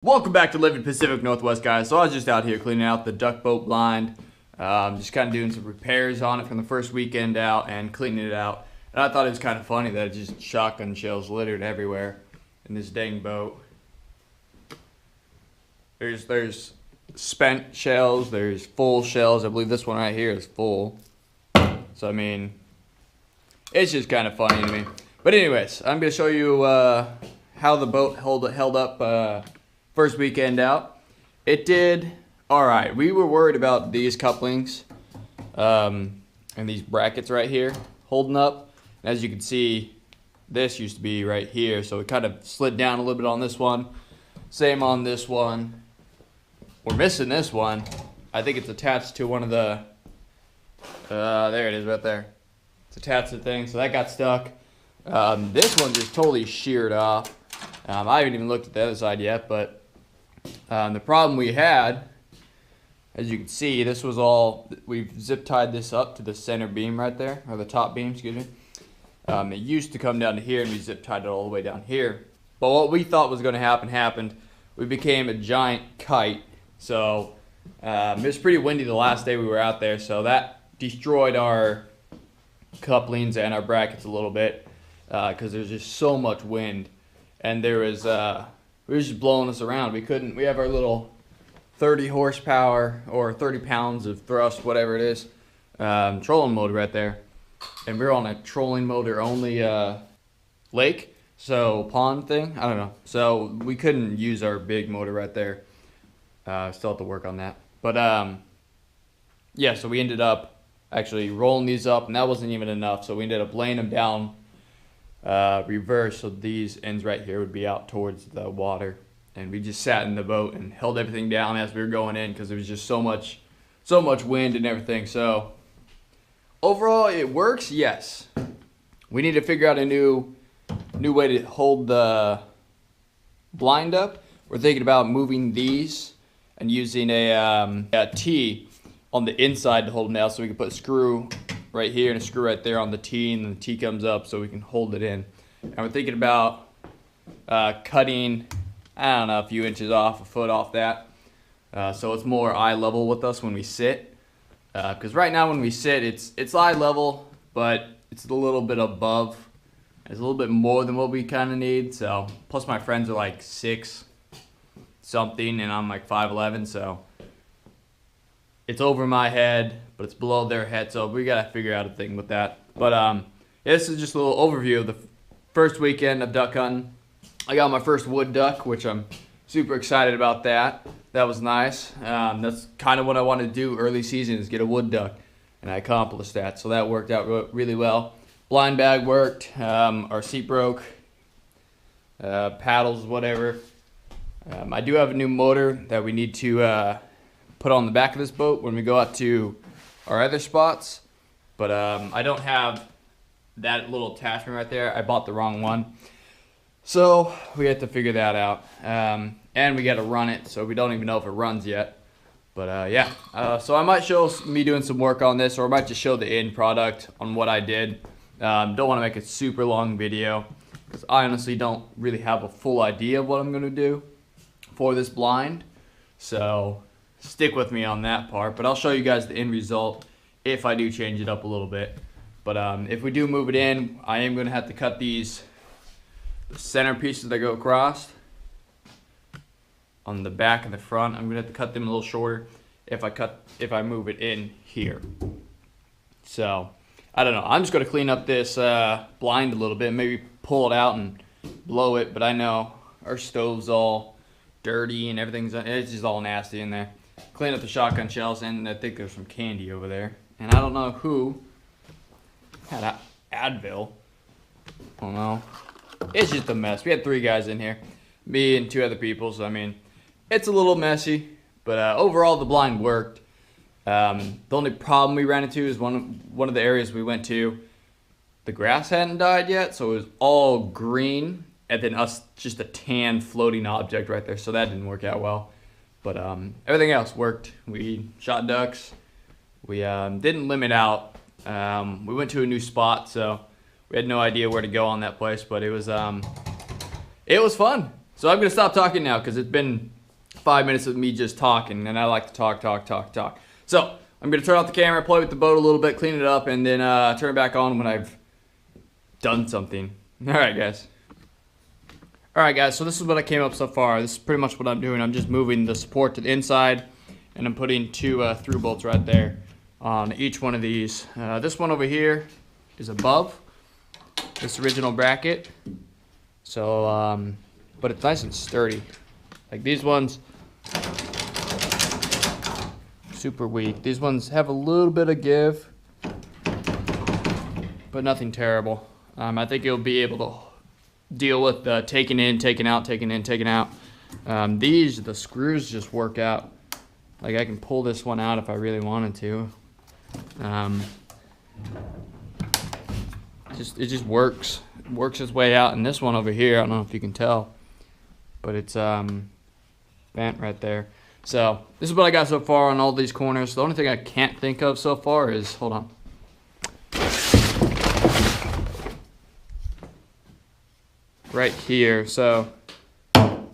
Welcome back to Living Pacific Northwest, guys. So I was just out here cleaning out the duck boat blind, just kind of doing some repairs on it from the first weekend out and cleaning it out. And I thought it was kind of funny that it's just shotgun shells littered everywhere in this dang boat. There's spent shells, there's full shells. I believe this one right here is full. So I mean, it's just kind of funny to me. But anyways, I'm gonna show you how the boat held up. First weekend out, it did all right. We were worried about these couplings and these brackets right here holding up. And as you can see, this used to be right here, so it kind of slid down a little bit on this one. Same on this one. We're missing this one. I think it's attached to one of the, there it is right there. It's attached to the thing, so that got stuck. This one just totally sheared off. I haven't even looked at the other side yet, but the problem we had, as you can see, this was all, we've zip tied this up to the center beam right there, or the top beam, excuse me. It used to come down to here and we zip tied it all the way down here. But what we thought was going to happen happened. We became a giant kite. So it was pretty windy the last day we were out there, so that destroyed our couplings and our brackets a little bit because there's just so much wind. And there was it was just blowing us around. We have our little 30 horsepower or 30 pounds of thrust, whatever it is, trolling motor right there. And we're on a trolling motor only lake, so pond thing, I don't know. So we couldn't use our big motor right there. Still have to work on that. But yeah, so we ended up actually rolling these up, and that wasn't even enough. So we ended up laying them down reverse, so these ends right here would be out towards the water, and we just sat in the boat and held everything down as we were going in because there was just so much wind and everything. So overall it works, yes. We need to figure out a new way to hold the blind up. We're thinking about moving these and using a T on the inside to hold them down, so we can put a screw right here and a screw right there on the T, and then the T comes up so we can hold it in. And we're thinking about cutting, I don't know, a few inches off, a foot off that, so it's more eye level with us when we sit. Because right now when we sit, it's eye level, but it's a little bit above. It's a little bit more than what we kind of need. So plus my friends are like 6 something, and I'm like 5'11", so it's over my head, but it's below their head, so we gotta figure out a thing with that. But yeah, this is just a little overview of the first weekend of duck hunting. I got my first wood duck, which I'm super excited about that. That was nice. That's kind of what I wanted to do early season, is get a wood duck, and I accomplished that, so that worked out really well. Blind bag worked, our seat broke, paddles, whatever. I do have a new motor that we need to put on the back of this boat when we go out to our other spots, but I don't have that little attachment right there. I bought the wrong one, so we have to figure that out, and we got to run it, so we don't even know if it runs yet. But yeah, so I might show me doing some work on this, or I might just show the end product on what I did. Don't want to make a super long video because I honestly don't really have a full idea of what I'm going to do for this blind, so stick with me on that part. But I'll show you guys the end result if I do change it up a little bit. But if we do move it in, I am going to have to cut these center pieces that go across on the back and the front. I'm going to have to cut them a little shorter if I move it in here. So I don't know. I'm just going to clean up this blind a little bit, maybe pull it out and blow it. But I know our stove's all dirty and it's just all nasty in there. Clean up the shotgun shells, and I think there's some candy over there. And I don't know who had an Advil. I don't know. It's just a mess. We had 3 guys in here, me and 2 other people. So I mean, it's a little messy, but overall the blind worked. The only problem we ran into is one of the areas we went to, the grass hadn't died yet, so it was all green, and then just a tan floating object right there. So that didn't work out well. But everything else worked. We shot ducks. We didn't limit out. We went to a new spot, so we had no idea where to go on that place. But it was fun. So I'm gonna stop talking now because it's been 5 minutes of me just talking, and I like to talk. So I'm gonna turn off the camera, play with the boat a little bit, clean it up, and then turn it back on when I've done something. All right, guys. All right, guys. So this is what I came up so far. This is pretty much what I'm doing. I'm just moving the support to the inside, and I'm putting 2 through bolts right there on each one of these. This one over here is above this original bracket. So, but it's nice and sturdy. Like these ones, super weak. These ones have a little bit of give, but nothing terrible. I think you'll be able to deal with the taking in, taking out, taking in, taking out. The screws just work out. Like I can pull this one out if I really wanted to. It just works. It works its way out. And this one over here, I don't know if you can tell, but it's bent right there. So this is what I got so far on all these corners. The only thing I can't think of so far is, hold on. Right here. So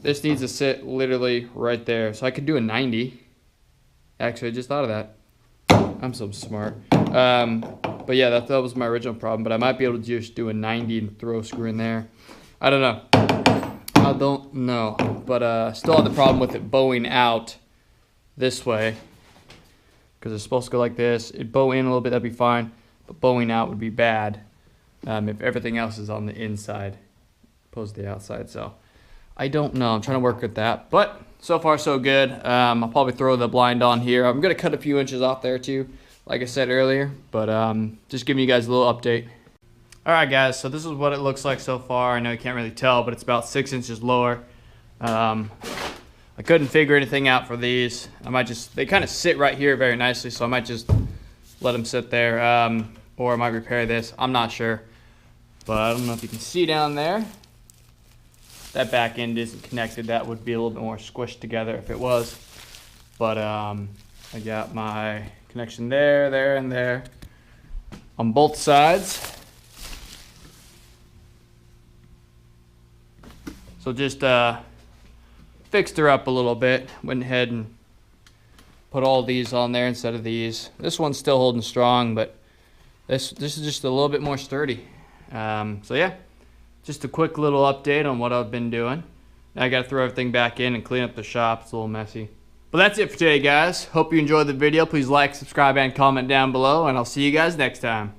this needs to sit literally right there. So I could do a 90. Actually, I just thought of that. I'm so smart. But yeah, that was my original problem. But I might be able to just do a 90 and throw a screw in there. I don't know. I don't know. But still have the problem with it bowing out this way. Because it's supposed to go like this. It'd bow in a little bit, that'd be fine. But bowing out would be bad if everything else is on the inside opposed to the outside. So I don't know. I'm trying to work with that. But so far so good. I'll probably throw the blind on here. I'm going to cut a few inches off there too, like I said earlier. But just giving you guys a little update. Alright guys, so this is what it looks like so far. I know you can't really tell, but it's about 6 inches lower. I couldn't figure anything out for these. They kind of sit right here very nicely, so I might just let them sit there. Or I might repair this. I'm not sure. But I don't know if you can see down there. That back end isn't connected. That would be a little bit more squished together if it was. But I got my connection there, there, and there on both sides. So just fixed her up a little bit. Went ahead and put all these on there instead of these. This one's still holding strong, but this is just a little bit more sturdy. So yeah. Just a quick little update on what I've been doing. Now I got to throw everything back in and clean up the shop. It's a little messy. But that's it for today, guys. Hope you enjoyed the video. Please like, subscribe, and comment down below, and I'll see you guys next time.